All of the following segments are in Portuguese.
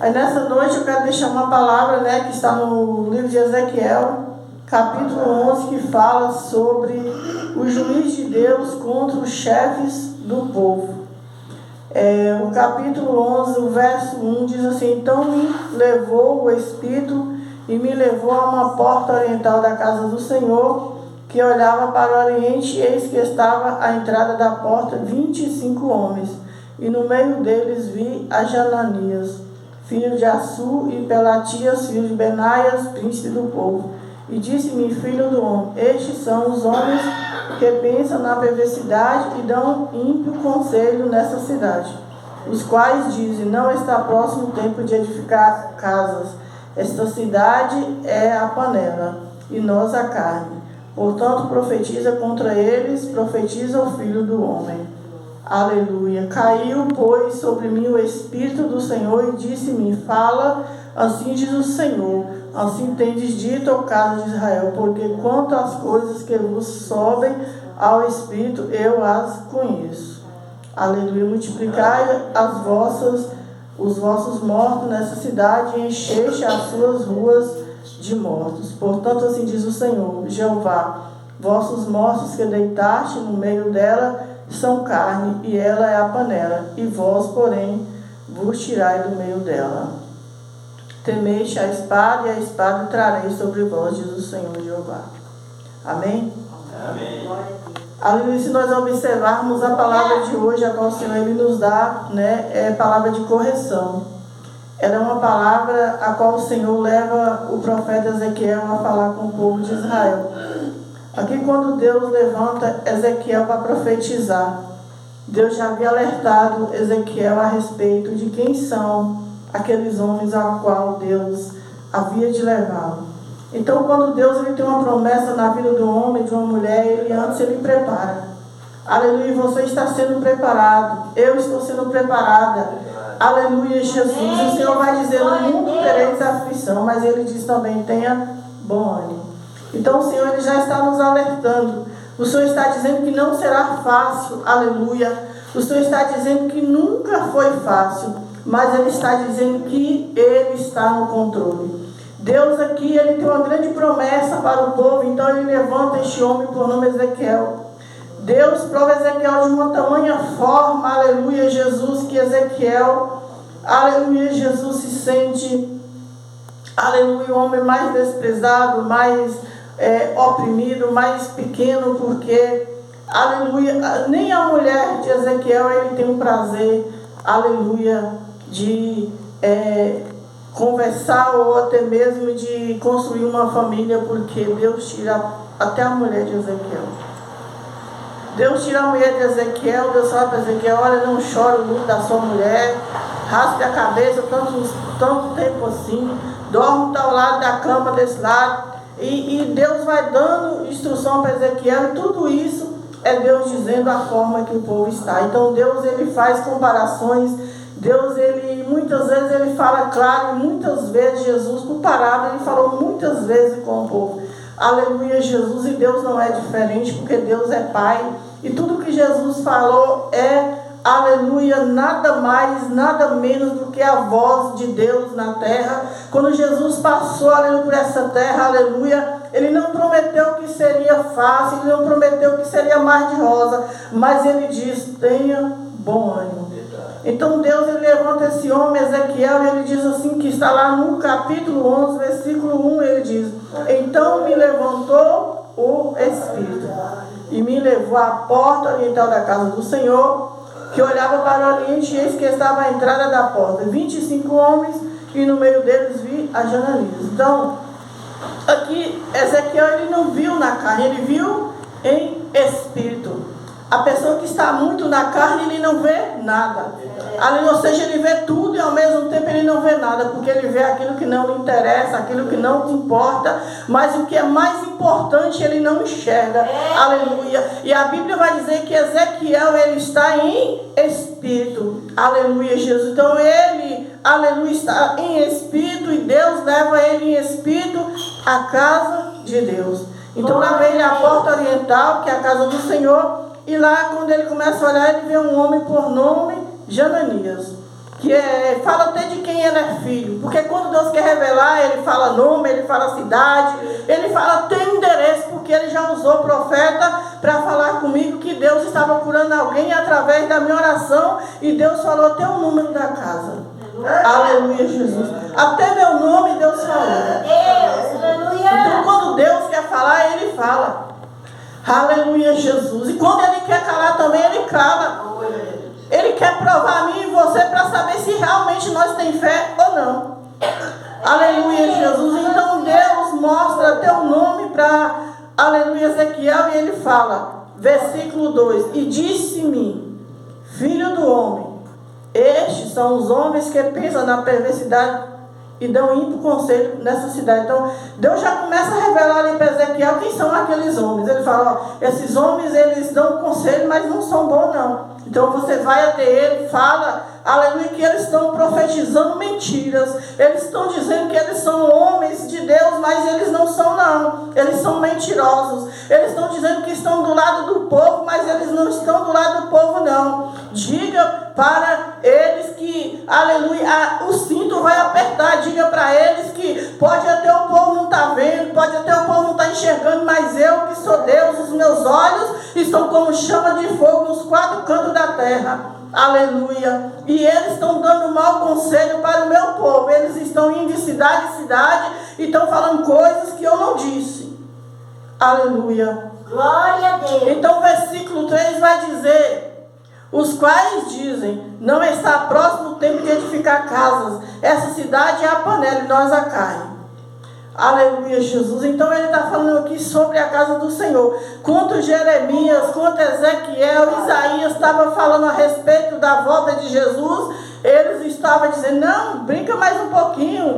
Aí nessa noite eu quero deixar uma palavra, né, que está no livro de Ezequiel, capítulo 11, que fala sobre o juiz de Deus contra os chefes do povo. O capítulo 11, o verso 1 diz assim: então me levou o Espírito e me levou a uma porta oriental da casa do Senhor, que olhava para o oriente, e eis que estava à entrada da porta 25 homens, e no meio deles vi a Jananias, filho de Assur, e Pelatias, filho de Benaias, príncipe do povo. E disse-me: filho do homem, estes são os homens que pensam na perversidade e dão ímpio conselho nessa cidade, os quais dizem: não está próximo o tempo de edificar casas. Esta cidade é a panela, e nós a carne. Portanto, profetiza contra eles, profetiza o Filho do Homem. Aleluia. Caiu, pois, sobre mim o Espírito do Senhor e disse-me: fala, assim diz o Senhor, assim tendes dito ao casa de Israel, porque quanto às coisas que vos sobem ao Espírito, eu as conheço. Aleluia. Multiplicai os vossos mortos nessa cidade, e encheste as suas ruas de mortos. Portanto, assim diz o Senhor, Jeová: vossos mortos que deitaste no meio dela são carne, e ela é a panela, e vós, porém, vos tirai do meio dela. Temeste a espada, e a espada trarei sobre vós, diz o Senhor Jeová. Amém? Amém. Aleluia. Se nós observarmos a palavra de hoje, a qual o Senhor ele nos dá, né, é palavra de correção. Ela é uma palavra a qual o Senhor leva o profeta Ezequiel a falar com o povo de Israel. Aqui, quando Deus levanta Ezequiel para profetizar, Deus já havia alertado Ezequiel a respeito de quem são aqueles homens a qual Deus havia de levá-lo. Então, quando Deus ele tem uma promessa na vida do homem, de uma mulher, ele prepara. Aleluia, você está sendo preparado. Eu estou sendo preparada. Aleluia, Jesus. O Senhor vai dizer: no mundo tereis aflição, mas ele diz também: tenha bom ânimo. Então, o Senhor ele já está nos alertando. O Senhor está dizendo que não será fácil. Aleluia. O Senhor está dizendo que nunca foi fácil, mas ele está dizendo que ele está no controle. Deus aqui, ele tem uma grande promessa para o povo, então ele levanta este homem por nome Ezequiel. Deus prova Ezequiel de uma tamanha forma, aleluia, Jesus, que Ezequiel, aleluia, Jesus se sente, aleluia, o homem mais desprezado, mais oprimido, mais pequeno, porque, aleluia, nem a mulher de Ezequiel, ele tem um prazer, aleluia, de conversar ou até mesmo de construir uma família, porque Deus tira até a mulher de Ezequiel. Deus tira a mulher de Ezequiel. Deus fala para Ezequiel: olha, não chore o luto da sua mulher, raspe a cabeça tanto tempo assim, dorme ao lado da cama desse lado, e Deus vai dando instrução para Ezequiel, e tudo isso é Deus dizendo a forma que o povo está. Então Deus ele faz comparações. Deus, ele muitas vezes ele fala claro, e muitas vezes Jesus, por parábola, ele falou muitas vezes com o povo. Aleluia, Jesus, e Deus não é diferente, porque Deus é Pai, e tudo que Jesus falou aleluia, nada mais, nada menos do que a voz de Deus na terra. Quando Jesus passou, aleluia, por essa terra, aleluia, ele não prometeu que seria fácil, ele não prometeu que seria mar de rosa, mas ele diz: tenha bom ânimo. Então Deus ele levanta esse homem, Ezequiel, e ele diz assim, que está lá no capítulo 11, versículo 1, ele diz: então me levantou o Espírito e me levou à porta oriental da casa do Senhor, que olhava para o oriente, e eis que estava à entrada da porta 25 homens, e no meio deles vi a Jananias. Então, aqui Ezequiel ele não viu na carne, ele viu em espírito. A pessoa que está muito na carne, ele não vê nada. Ou seja, ele vê tudo e ao mesmo tempo ele não vê nada, porque ele vê aquilo que não lhe interessa, aquilo que não te importa, mas o que é mais importante ele não enxerga. Aleluia. E a Bíblia vai dizer que Ezequiel ele está em espírito. Aleluia, Jesus. Então ele, aleluia, está em espírito, e Deus leva ele em espírito à casa de Deus. Então lá vem ele à porta oriental, que é a casa do Senhor. E lá, quando ele começa a olhar, ele vê um homem por nome Jananias, que fala até de quem ele é filho. Porque quando Deus quer revelar, Ele fala nome, Ele fala cidade, Ele fala teu endereço, porque Ele já usou o profeta para falar comigo que Deus estava curando alguém através da minha oração, e Deus falou até o número da casa. Aleluia, Jesus. Até meu nome Deus falou. Então quando Deus quer falar, Ele fala. Aleluia, Jesus. E quando Ele quer calar também, Ele cala. Ele quer provar a mim e você para saber se realmente nós temos fé ou não. Aleluia, Jesus. Então Deus mostra teu nome para, aleluia, Ezequiel, e Ele fala, versículo 2: e disse-me, filho do homem, estes são os homens que pensam na perversidade e dão ímpio conselho nessa cidade. Então, Deus já começa a revelar ali para Ezequiel quem são aqueles homens. Ele fala, ó, esses homens, eles dão conselho, mas não são bons não. Então, você vai até ele, fala, aleluia, que eles estão profetizando mentiras. Eles estão dizendo que eles são homens de Deus, mas eles não são não. Eles são mentirosos. Eles estão dizendo que estão do lado do povo, mas eles não estão do lado do povo não. Diga para eles que, aleluia, o cinto vai apertar. Diga para eles que pode até o povo não estar vendo, pode até o povo não estar enxergando, mas eu que sou Deus, os meus olhos estão como chama de fogo nos quatro cantos da terra. Aleluia. E eles estão dando mau conselho para o meu povo. Eles estão indo de cidade em cidade e estão falando coisas que eu não disse. Aleluia. Glória a Deus. Então o versículo 3 vai dizer, os quais dizem, não está próximo o tempo de edificar casas. Essa cidade é a panela e nós a carne. Aleluia, Jesus. Então ele está falando aqui sobre a casa do Senhor. Quanto Jeremias, quanto Ezequiel, Isaías estava falando a respeito da volta de Jesus, eles estavam dizendo, não, brinca mais um pouquinho,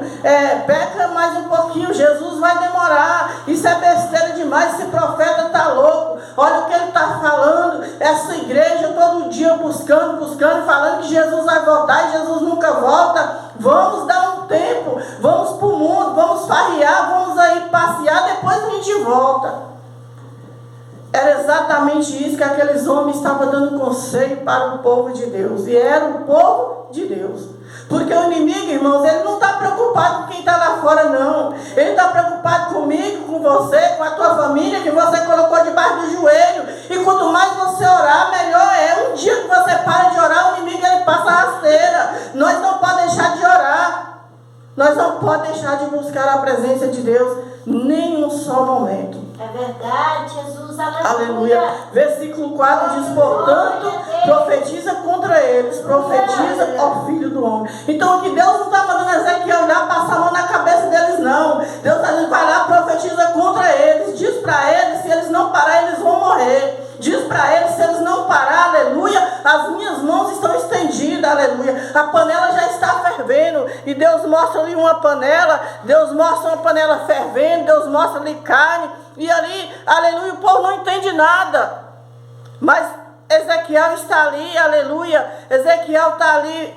peca mais um pouquinho, Jesus vai demorar, isso é besteira demais, esse profeta está louco, olha o que ele está falando, essa igreja todo dia buscando, falando que Jesus vai voltar e Jesus nunca volta. Vamos dar um tempo, vamos para o mundo, vamos farrear, vamos aí passear, depois a gente volta. Era exatamente isso que aqueles homens estavam dando conselho para o povo de Deus. E era o povo de Deus. Porque o inimigo, irmãos, ele não está preocupado com quem está lá fora, não. Ele está preocupado comigo, com você, com a tua família, que você colocou debaixo do joelho. E quanto mais você orar, melhor é. Um dia que você para de orar, o inimigo ele passa a rasteira. Nós não podemos deixar de orar. Nós não podemos deixar de buscar a presença de Deus nem um só momento. É verdade, Jesus. Aleluia. Versículo 4 diz, portanto, profetiza contra eles, profetiza ao filho do homem. Então aqui Deus não está mandando Ezequiel olhar, passar a mão na cabeça deles, não. Deus está dizendo, vai lá, profetiza contra eles. Diz para eles, se eles não pararem, eles vão morrer. Diz para eles, se eles não parar, aleluia, as minhas mãos estão estendidas, aleluia. A panela já está fervendo. E Deus mostra ali uma panela, Deus mostra uma panela fervendo, Deus mostra ali carne. E ali, aleluia, o povo não entende nada. Mas Ezequiel está ali, aleluia. Ezequiel está ali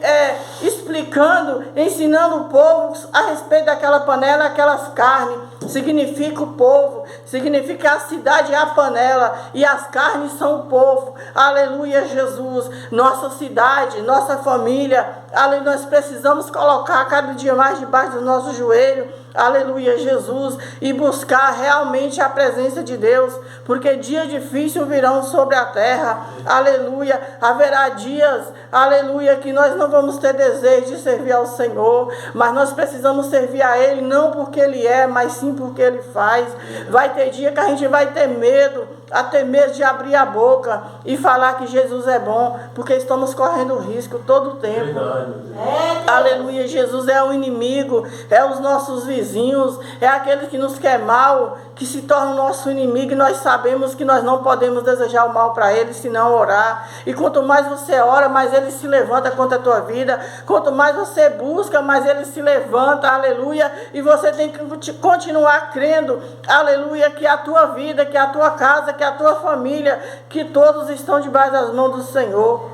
explicando, ensinando o povo a respeito daquela panela, aquelas carnes. Significa o povo, significa a cidade é a panela e as carnes são o povo. Aleluia, Jesus. Nossa cidade, nossa família, aleluia, nós precisamos colocar cada dia mais debaixo do nosso joelho. Aleluia, Jesus, e buscar realmente a presença de Deus, porque dias difíceis virão sobre a terra. Aleluia, haverá dias, aleluia, que nós não vamos ter desejo de servir ao Senhor, mas nós precisamos servir a Ele, não porque Ele é, mas sim porque Ele faz. Vai ter dia que a gente vai ter medo, até medo de abrir a boca e falar que Jesus é bom, porque estamos correndo risco todo o tempo. Aleluia, Jesus é o inimigo, é os nossos vizinhos, é aquele que nos quer mal, que se torna o nosso inimigo, e nós sabemos que nós não podemos desejar o mal para ele, senão orar. E quanto mais você ora, mais ele se levanta contra a tua vida. Quanto mais você busca, mais ele se levanta, aleluia. E você tem que continuar crendo, aleluia, que a tua vida, que a tua casa, que a tua família, que todos estão debaixo das mãos do Senhor.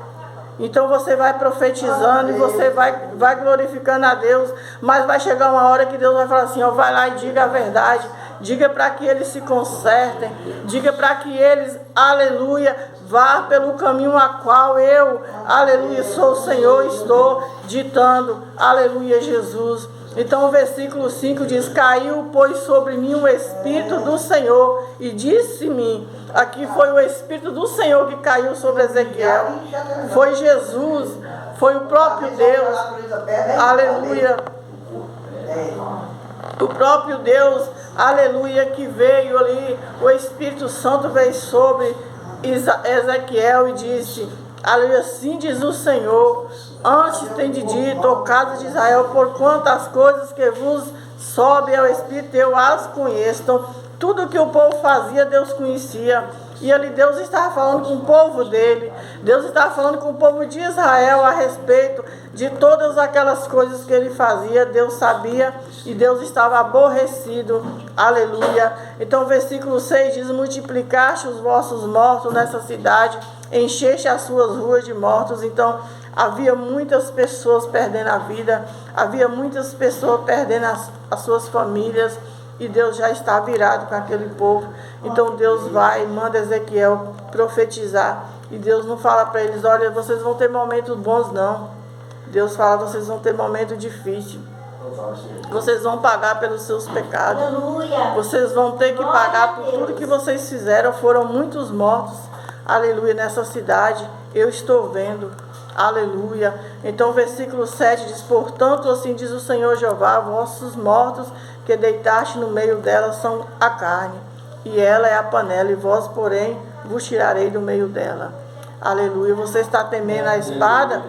Então você vai profetizando e você vai glorificando a Deus, mas vai chegar uma hora que Deus vai falar assim, ó, vai lá e diga a verdade, diga para que eles se consertem, diga para que eles, aleluia, vá pelo caminho a qual eu, aleluia, sou o Senhor, estou ditando, aleluia, Jesus. Então o versículo 5 diz: caiu, pois, sobre mim o Espírito do Senhor e disse-me. Aqui foi o Espírito do Senhor que caiu sobre Ezequiel. Foi Jesus, foi o próprio Deus. Aleluia. O próprio Deus, aleluia, que veio ali. O Espírito Santo veio sobre Ezequiel e disse: aleluia, assim diz o Senhor. Antes tem dito, ó casa de Israel, por quantas coisas que vos sobe ao Espírito, eu as conheço. Então, tudo que o povo fazia, Deus conhecia. E ali Deus estava falando com o povo dele. Deus estava falando com o povo de Israel a respeito de todas aquelas coisas que ele fazia. Deus sabia e Deus estava aborrecido. Aleluia. Então, o versículo 6 diz: multiplicaste os vossos mortos nessa cidade, encheste as suas ruas de mortos. Então, havia muitas pessoas perdendo a vida, havia muitas pessoas perdendo as suas famílias, e Deus já está virado com aquele povo. Então Deus vai e manda Ezequiel profetizar, e Deus não fala para eles: olha, vocês vão ter momentos bons, não. Deus fala: vocês vão ter momentos difíceis, vocês vão pagar pelos seus pecados, vocês vão ter que pagar por tudo que vocês fizeram. Foram muitos mortos, aleluia, nessa cidade, eu estou vendo. Aleluia. Então o versículo 7 diz: portanto, assim diz o Senhor Jeová, vossos mortos que deitaste no meio dela são a carne, e ela é a panela, e vós, porém, vos tirarei do meio dela. Aleluia. Você está temendo a espada?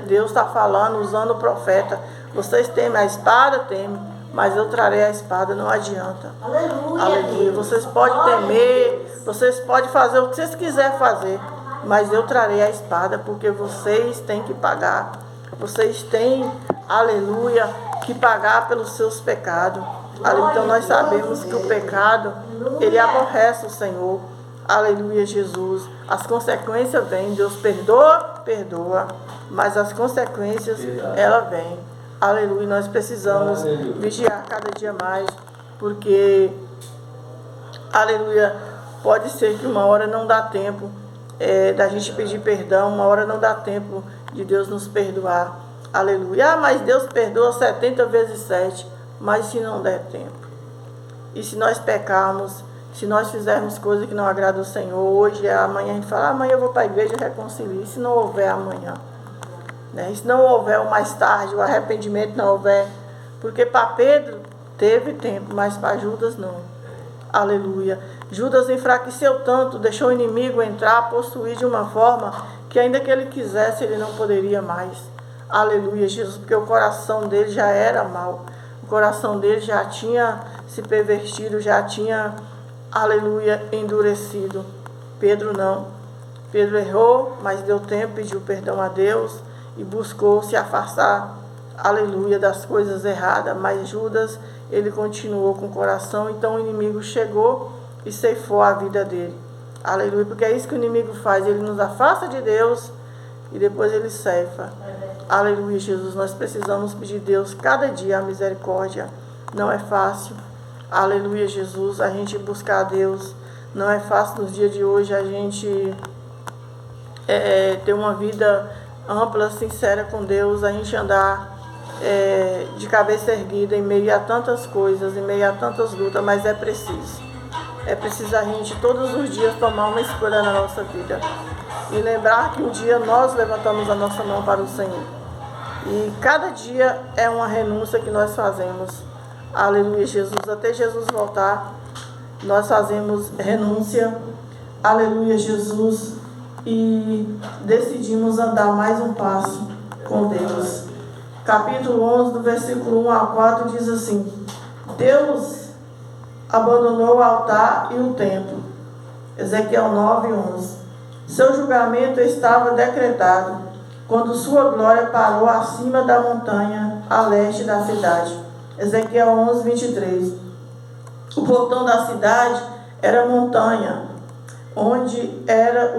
Deus está falando, usando o profeta. Vocês temem a espada? Temem, mas eu trarei a espada, não adianta. Aleluia. Aleluia. Vocês podem temer, vocês podem fazer o que vocês quiserem fazer, mas eu trarei a espada, porque vocês têm que pagar. Vocês têm, aleluia, que pagar pelos seus pecados. Aleluia. Então nós sabemos que o pecado, ele aborrece o Senhor. Aleluia, Jesus. As consequências vêm. Deus perdoa, mas as consequências, ela vem. Aleluia. Nós precisamos vigiar cada dia mais, porque, aleluia, pode ser que uma hora não dá tempo da gente pedir perdão, uma hora não dá tempo de Deus nos perdoar. Aleluia. Mas Deus perdoa 70 vezes 7, mas se não der tempo, e se nós pecarmos, se nós fizermos coisas que não agradam ao Senhor, hoje, amanhã a gente fala: amanhã eu vou para a igreja e reconciliar. E se não houver amanhã, né? E se não houver o mais tarde, o arrependimento não houver, porque para Pedro teve tempo, mas para Judas não. Aleluia. Judas enfraqueceu tanto, deixou o inimigo entrar, possuir de uma forma que ainda que ele quisesse, ele não poderia mais. Aleluia, Jesus, porque o coração dele já era mau. O coração dele já tinha se pervertido, já tinha, aleluia, endurecido. Pedro não. Pedro errou, mas deu tempo, pediu perdão a Deus e buscou se afastar, aleluia, das coisas erradas. Mas Judas, ele continuou com o coração. Então o inimigo chegou e ceifou a vida dele. Aleluia, porque é isso que o inimigo faz. Ele nos afasta de Deus e depois ele ceifa. Aleluia, Jesus. Nós precisamos pedir a Deus cada dia a misericórdia. Não é fácil. Aleluia, Jesus. A gente buscar a Deus. Não é fácil nos dias de hoje a gente ter uma vida ampla, sincera com Deus. A gente andar de cabeça erguida em meio a tantas coisas, em meio a tantas lutas. Mas é preciso. É preciso a gente todos os dias tomar uma escolha na nossa vida. E lembrar que um dia nós levantamos a nossa mão para o Senhor. E cada dia é uma renúncia que nós fazemos. Aleluia, Jesus. Até Jesus voltar, nós fazemos renúncia. Aleluia, Jesus. E decidimos andar mais um passo com Deus. Capítulo 11, do versículo 1 a 4, diz assim: Deus abandonou o altar e o templo. Ezequiel 9:11. Seu julgamento estava decretado quando sua glória parou acima da montanha a leste da cidade. Ezequiel 11:23. O portão da cidade era montanha, onde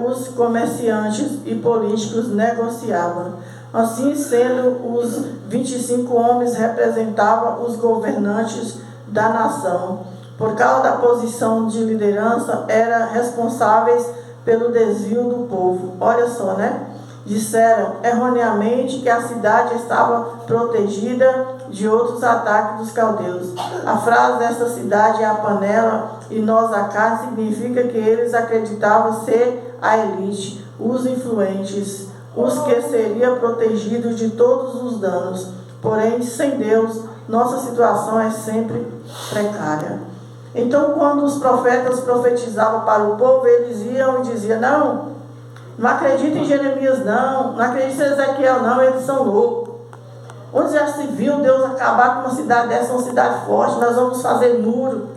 os comerciantes e políticos negociavam. Assim sendo, os 25 homens representavam os governantes da nação. Por causa da posição de liderança, eram responsáveis pelo desvio do povo. Olha só, né? Disseram erroneamente que a cidade estava protegida de outros ataques dos caldeus. A frase dessa cidade é a panela e nós a carne significa que eles acreditavam ser a elite, os influentes, os que seriam protegidos de todos os danos. Porém, sem Deus, nossa situação é sempre precária. Então, quando os profetas profetizavam para o povo, eles iam e diziam: não acredita em Jeremias, não acredita em Ezequiel, não, eles são loucos. Onde já se viu Deus acabar com uma cidade dessa, uma cidade forte? Nós vamos fazer muro,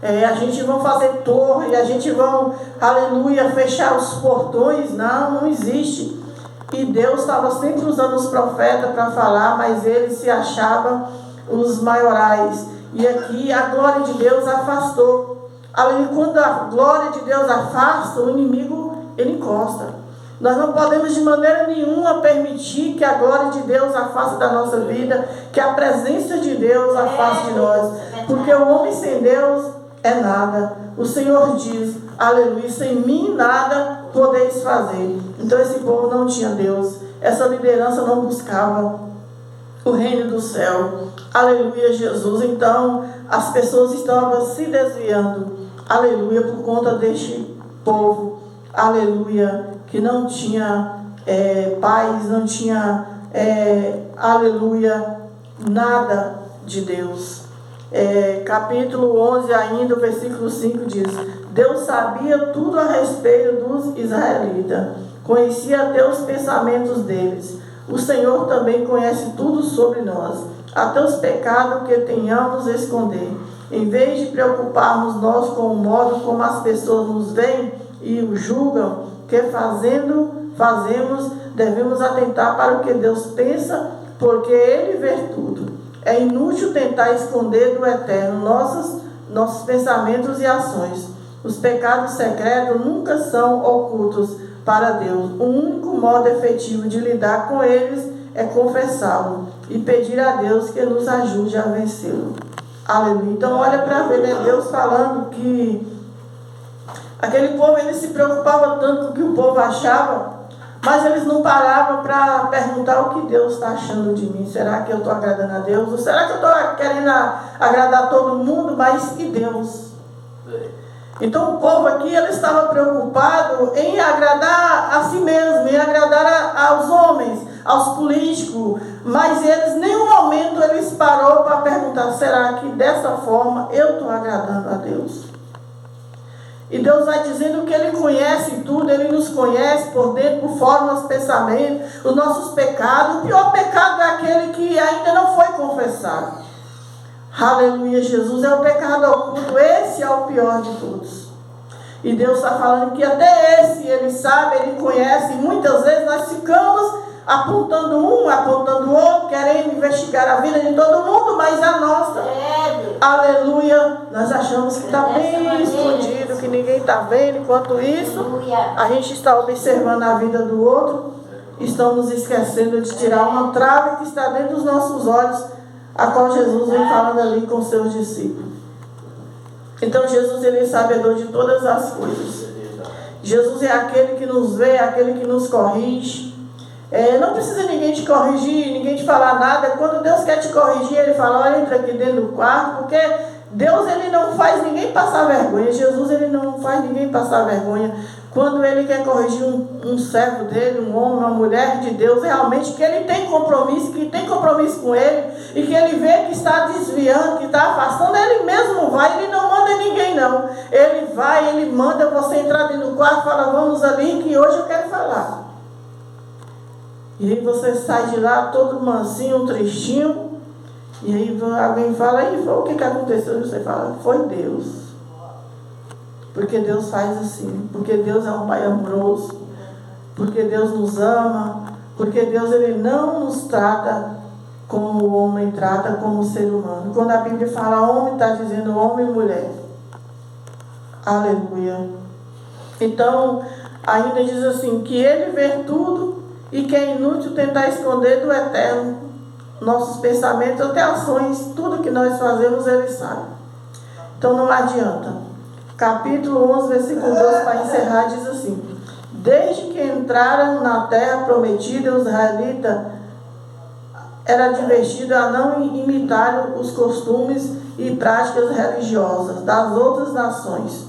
a gente vai fazer torre, a gente vai, aleluia, fechar os portões. Não existe. E Deus estava sempre usando os profetas para falar, mas eles se achavam os maiorais. E aqui a glória de Deus afastou. Além, quando a glória de Deus afasta, o inimigo, ele encosta. Nós não podemos de maneira nenhuma permitir que a glória de Deus afaste da nossa vida, que a presença de Deus afaste de nós. Porque o homem sem Deus é nada. O Senhor diz, aleluia, sem mim nada podeis fazer. Então esse povo não tinha Deus. Essa liderança não buscava o reino do céu. Aleluia, Jesus. Então as pessoas estavam se desviando. Aleluia, por conta deste povo. Aleluia, que não tinha paz, não tinha, aleluia, nada de Deus. Capítulo 11 ainda, o versículo 5 diz: Deus sabia tudo a respeito dos israelitas, conhecia até os pensamentos deles. O Senhor também conhece tudo sobre nós, até os pecados que tenhamos esconder. Em vez de preocuparmos nós com o modo como as pessoas nos veem e o julgam, que fazemos, devemos atentar para o que Deus pensa, porque Ele vê tudo. É inútil tentar esconder do Eterno nossos pensamentos e ações. Os pecados secretos nunca são ocultos para Deus. O único modo efetivo de lidar com eles é confessá-lo e pedir a Deus que nos ajude a vencê-lo. Aleluia. Então olha para ver, né? Deus falando que aquele povo, ele se preocupava tanto com o que o povo achava, mas eles não paravam para perguntar o que Deus está achando de mim. Será que eu estou agradando a Deus? Ou será que eu estou querendo agradar todo mundo? Mas e Deus? Então o povo aqui, ele estava preocupado em agradar a si mesmo, em agradar aos homens, aos políticos, mas eles, em nenhum momento, eles parou para perguntar: será que dessa forma eu estou agradando a Deus? E Deus vai dizendo que Ele conhece tudo, Ele nos conhece por dentro, por fora, nossos pensamentos, os nossos pecados. O pior pecado é aquele que ainda não foi confessado. Aleluia, Jesus, é o pecado oculto, esse é o pior de todos. E Deus está falando que até esse Ele sabe, Ele conhece, e muitas vezes nós ficamos apontando um, apontando o outro, querendo investigar a vida de todo mundo, mas a nossa, aleluia, nós achamos que está bem escondido, que ninguém está vendo. Enquanto isso, a gente está observando a vida do outro, estamos esquecendo de tirar uma trave que está dentro dos nossos olhos, a qual Jesus vem falando ali com seus discípulos. Então Jesus, Ele é sabedor de todas as coisas. Jesus é aquele que nos vê, aquele que nos corrige. Não precisa ninguém te corrigir, ninguém te falar nada. Quando Deus quer te corrigir, Ele fala: olha, entra aqui dentro do quarto, porque Deus, Ele não faz ninguém passar vergonha. Jesus, Ele não faz ninguém passar vergonha. Quando Ele quer corrigir um servo dele, um homem, uma mulher de Deus, realmente que Ele tem compromisso, que tem compromisso com Ele, e que Ele vê que está desviando, que está afastando, Ele mesmo vai, Ele não manda ninguém não. Ele vai, Ele manda você entrar dentro do quarto e fala: vamos ali que hoje eu quero falar. E aí você sai de lá todo mansinho, tristinho, e aí alguém fala: e o que aconteceu? E você fala: foi Deus. Porque Deus faz assim, porque Deus é um Pai amoroso, porque Deus nos ama, porque Deus, Ele não nos trata como o homem trata, como o ser humano. Quando a Bíblia fala homem, está dizendo homem e mulher. Aleluia. Então, ainda diz assim, que Ele vê tudo e que é inútil tentar esconder do Eterno nossos pensamentos, até ações, tudo que nós fazemos, Ele sabe. Então não adianta. Capítulo 11, versículo 12, para encerrar, diz assim: Desde que entraram na terra prometida, os israelitas era advertido a não imitar os costumes e práticas religiosas das outras nações.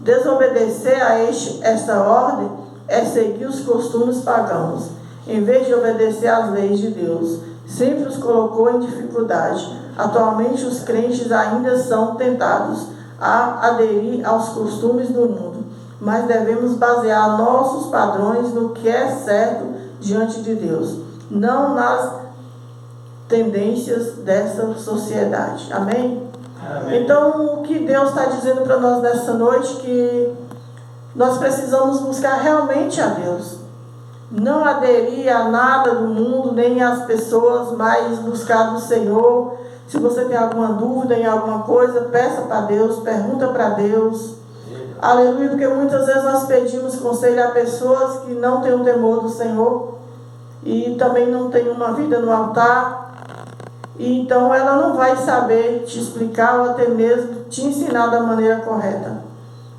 Desobedecer a esta ordem é seguir os costumes pagãos, em vez de obedecer às leis de Deus. Sempre os colocou em dificuldade. Atualmente os crentes ainda são tentados a aderir aos costumes do mundo, mas devemos basear nossos padrões no que é certo diante de Deus, não nas tendências dessa sociedade. Amém? Amém. Então, o que Deus está dizendo para nós nessa noite, que nós precisamos buscar realmente a Deus. Não aderir a nada do mundo, nem às pessoas, mas buscar do Senhor. Se você tem alguma dúvida em alguma coisa, peça para Deus, pergunta para Deus. Aleluia, porque muitas vezes nós pedimos conselho a pessoas que não têm o temor do Senhor e também não têm uma vida no altar. E então ela não vai saber te explicar ou até mesmo te ensinar da maneira correta.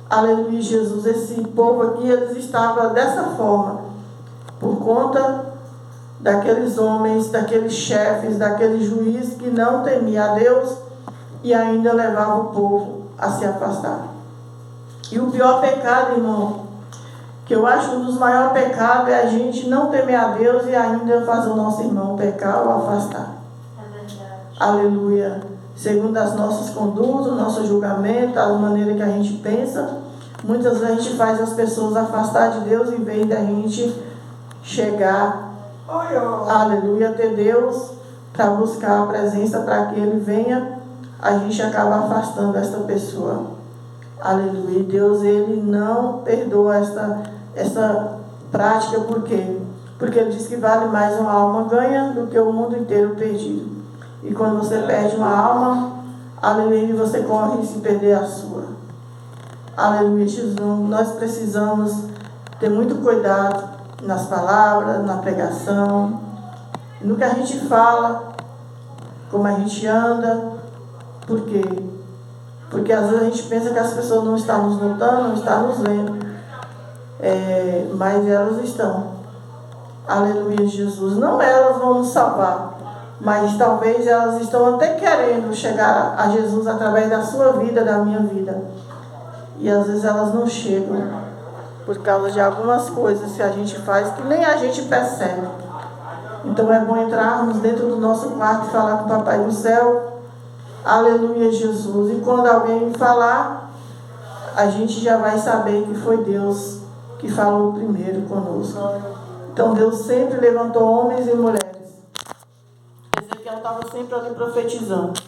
Aleluia, Jesus. Esse povo aqui, eles estavam dessa forma, por conta daqueles homens, daqueles chefes, daqueles juízes que não temiam a Deus e ainda levavam o povo a se afastar. E o pior pecado, irmão, que eu acho um dos maiores pecados, é a gente não temer a Deus e ainda fazer o nosso irmão pecar ou afastar. Aleluia. Segundo as nossas condutas, o nosso julgamento, a maneira que a gente pensa, muitas vezes a gente faz as pessoas afastar de Deus em vez da gente chegar, aleluia, ter Deus para buscar a presença, para que Ele venha, a gente acaba afastando essa pessoa. Aleluia. E Deus, Ele não perdoa essa prática. Por quê? Porque Ele diz que vale mais uma alma ganha do que o mundo inteiro perdido. E quando você perde uma alma, aleluia, você corre e se perder a sua. Aleluia, Jesus. Nós precisamos ter muito cuidado nas palavras, na pregação, no que a gente fala, como a gente anda. Por quê? Porque às vezes a gente pensa que as pessoas não estão nos notando, não estão nos vendo. Mas elas estão. Aleluia, Jesus. Não elas vão nos salvar, mas talvez elas estão até querendo chegar a Jesus através da sua vida, da minha vida. E às vezes elas não chegam por causa de algumas coisas que a gente faz que nem a gente percebe. Então é bom entrarmos dentro do nosso quarto e falar com o Papai do Céu. Aleluia, Jesus. E quando alguém falar, a gente já vai saber que foi Deus que falou primeiro conosco. Então Deus sempre levantou homens e mulheres. Ezequiel estava sempre ali profetizando.